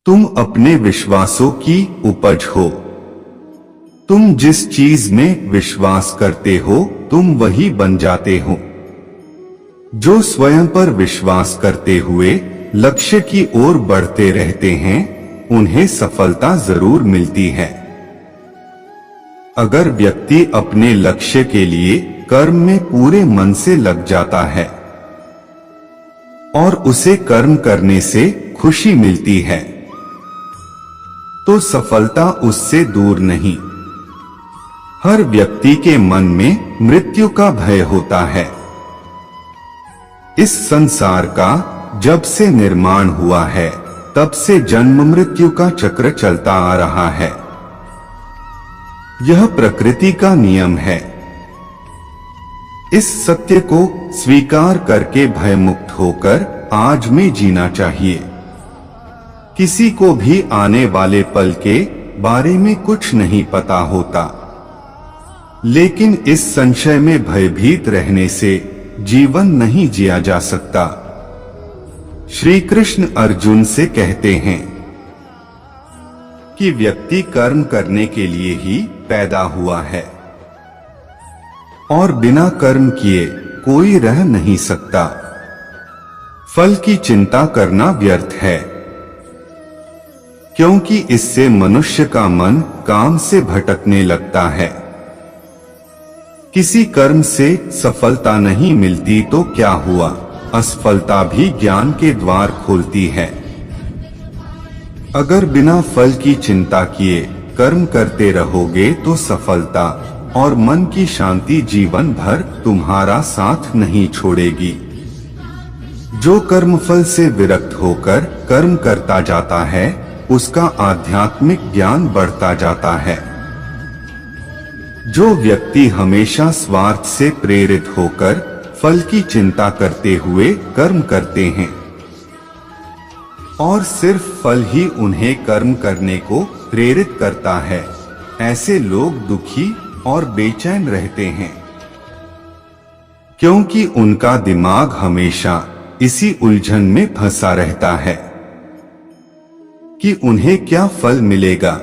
तुम अपने विश्वासों की उपज हो। तुम जिस चीज में विश्वास करते हो तुम वही बन जाते हो। जो स्वयं पर विश्वास करते हुए लक्ष्य की ओर बढ़ते रहते हैं उन्हें सफलता जरूर मिलती है। अगर व्यक्ति अपने लक्ष्य के लिए कर्म में पूरे मन से लग जाता है और उसे कर्म करने से खुशी मिलती है तो सफलता उससे दूर नहीं। हर व्यक्ति के मन में मृत्यु का भय होता है। इस संसार का जब से निर्माण हुआ है तब से जन्म मृत्यु का चक्र चलता आ रहा है। यह प्रकृति का नियम है। इस सत्य को स्वीकार करके भयमुक्त होकर आज में जीना चाहिए। किसी को भी आने वाले पल के बारे में कुछ नहीं पता होता, लेकिन इस संशय में भयभीत रहने से जीवन नहीं जिया जा सकता। श्री कृष्ण अर्जुन से कहते हैं कि व्यक्ति कर्म करने के लिए ही पैदा हुआ है और बिना कर्म किए कोई रह नहीं सकता। फल की चिंता करना व्यर्थ है, क्योंकि इससे मनुष्य का मन काम से भटकने लगता है। किसी कर्म से सफलता नहीं मिलती तो क्या हुआ, असफलता भी ज्ञान के द्वार खोलती है। अगर बिना फल की चिंता किए कर्म करते रहोगे तो सफलता और मन की शांति जीवन भर तुम्हारा साथ नहीं छोड़ेगी। जो कर्मफल से विरक्त होकर कर्म करता जाता है उसका आध्यात्मिक ज्ञान बढ़ता जाता है। जो व्यक्ति हमेशा स्वार्थ से प्रेरित होकर फल की चिंता करते हुए कर्म करते हैं और सिर्फ फल ही उन्हें कर्म करने को प्रेरित करता है, ऐसे लोग दुखी और बेचैन रहते हैं, क्योंकि उनका दिमाग हमेशा इसी उलझन में फंसा रहता है कि उन्हें क्या फल मिलेगा।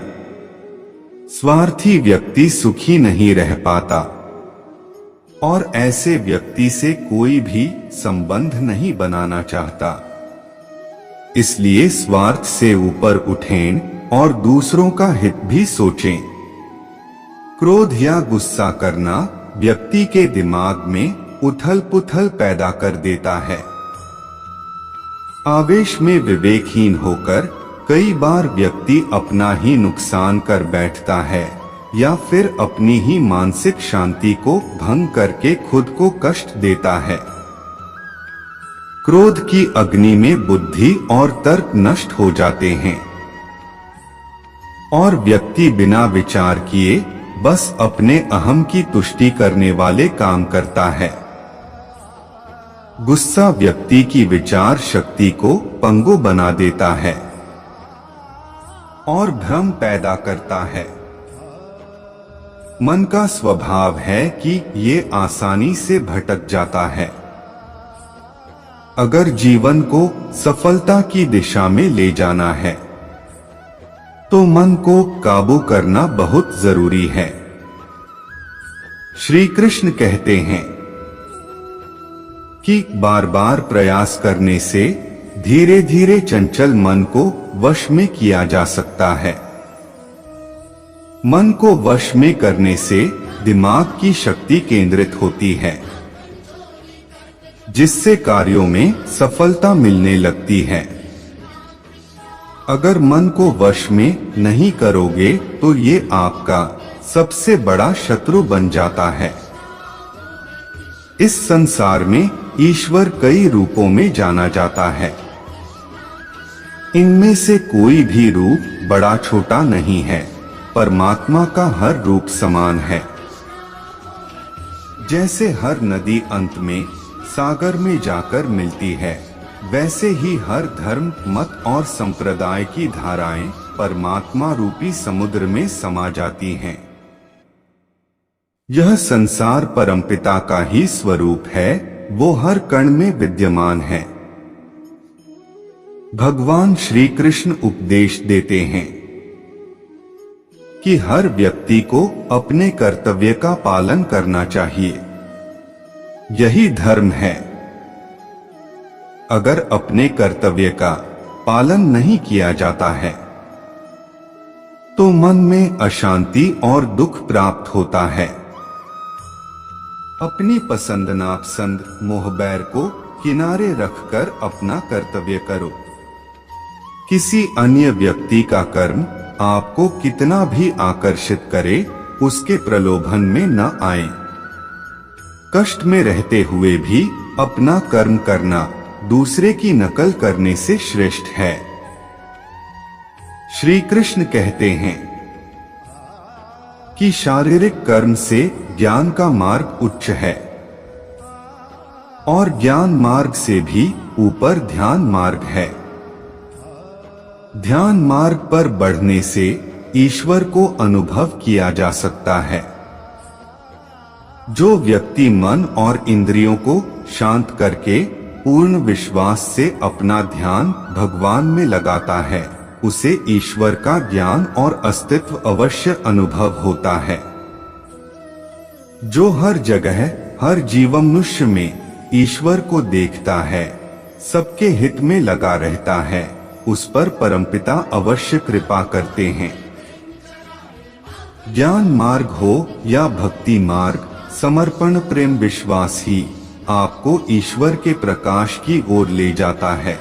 स्वार्थी व्यक्ति सुखी नहीं रह पाता और ऐसे व्यक्ति से कोई भी संबंध नहीं बनाना चाहता। इसलिए स्वार्थ से ऊपर उठें और दूसरों का हित भी सोचें। क्रोध या गुस्सा करना व्यक्ति के दिमाग में उथल-पुथल पैदा कर देता है। आवेश में विवेकहीन होकर कई बार व्यक्ति अपना ही नुकसान कर बैठता है या फिर अपनी ही मानसिक शांति को भंग करके खुद को कष्ट देता है। क्रोध की अग्नि में बुद्धि और तर्क नष्ट हो जाते हैं और व्यक्ति बिना विचार किए बस अपने अहम की तुष्टि करने वाले काम करता है। गुस्सा व्यक्ति की विचार शक्ति को पंगु बना देता है और भ्रम पैदा करता है। मन का स्वभाव है कि ये आसानी से भटक जाता है। अगर जीवन को सफलता की दिशा में ले जाना है तो मन को काबू करना बहुत जरूरी है। श्री कृष्ण कहते हैं कि बार बार प्रयास करने से धीरे धीरे चंचल मन को वश में किया जा सकता है। मन को वश में करने से दिमाग की शक्ति केंद्रित होती है, जिससे कार्यों में सफलता मिलने लगती है। अगर मन को वश में नहीं करोगे तो ये आपका सबसे बड़ा शत्रु बन जाता है। इस संसार में ईश्वर कई रूपों में जाना जाता है। इनमें से कोई भी रूप बड़ा छोटा नहीं है। परमात्मा का हर रूप समान है। जैसे हर नदी अंत में सागर में जाकर मिलती है, वैसे ही हर धर्म, मत और संप्रदाय की धाराएं परमात्मा रूपी समुद्र में समा जाती हैं। यह संसार परमपिता का ही स्वरूप है, वो हर कण में विद्यमान है। भगवान श्री कृष्ण उपदेश देते हैं कि हर व्यक्ति को अपने कर्तव्य का पालन करना चाहिए। यही धर्म है। अगर अपने कर्तव्य का पालन नहीं किया जाता है तो मन में अशांति और दुख प्राप्त होता है। अपनी पसंद नापसंद मोह बैर को किनारे रखकर अपना कर्तव्य करो। किसी अन्य व्यक्ति का कर्म आपको कितना भी आकर्षित करे, उसके प्रलोभन में न आए। कष्ट में रहते हुए भी अपना कर्म करना दूसरे की नकल करने से श्रेष्ठ है। श्री कृष्ण कहते हैं कि शारीरिक कर्म से ज्ञान का मार्ग उच्च है और ज्ञान मार्ग से भी ऊपर ध्यान मार्ग है। ध्यान मार्ग पर बढ़ने से ईश्वर को अनुभव किया जा सकता है। जो व्यक्ति मन और इंद्रियों को शांत करके पूर्ण विश्वास से अपना ध्यान भगवान में लगाता है, उसे ईश्वर का ज्ञान और अस्तित्व अवश्य अनुभव होता है। जो हर जगह हर जीवमनुष्य में ईश्वर को देखता है, सबके हित में लगा रहता है, उस पर परमपिता अवश्य कृपा करते हैं। ज्ञान मार्ग हो या भक्ति मार्ग, समर्पण प्रेम विश्वास ही आपको ईश्वर के प्रकाश की ओर ले जाता है।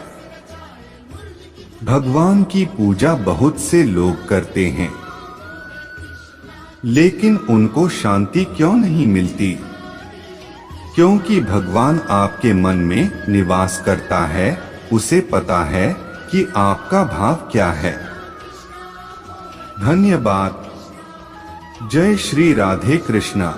भगवान की पूजा बहुत से लोग करते हैं, लेकिन उनको शांति क्यों नहीं मिलती? क्योंकि भगवान आपके मन में निवास करता है, उसे पता है कि आपका भाव क्या है। धन्यवाद। जय श्री राधे कृष्णा।